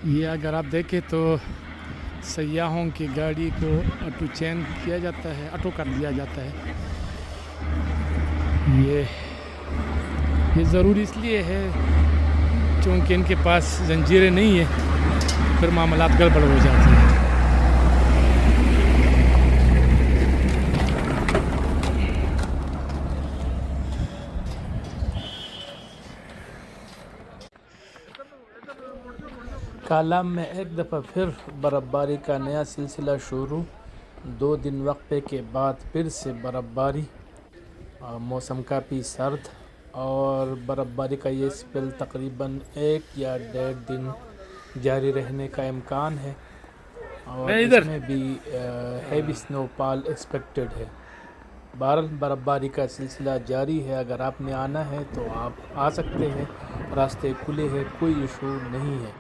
ये अगर आप देखें तो सयाहों की गाड़ी को ऑटो चेन किया जाता है, ऑटो कर दिया जाता है। ये ज़रूरी इसलिए है क्योंकि इनके पास जंजीरें नहीं है, फिर मामलात गड़बड़ हो जाती है। कालाम में एक दफ़ा फिर बर्फ़बारी का नया सिलसिला शुरू। 2 दिन वक्फे के बाद फिर से बर्फ़बारी। मौसम काफ़ी सर्द और बर्फ़बारी का ये स्पेल तकरीबन 1 या 1.5 दिन जारी रहने का इम्कान है और इसमें भी हैवी स्नोफॉल एक्सपेक्टेड है। बहरहाल बर्फ़बारी का सिलसिला जारी है। अगर आपने आना है तो आप आ सकते हैं, रास्ते खुले हैं, कोई इशू नहीं है।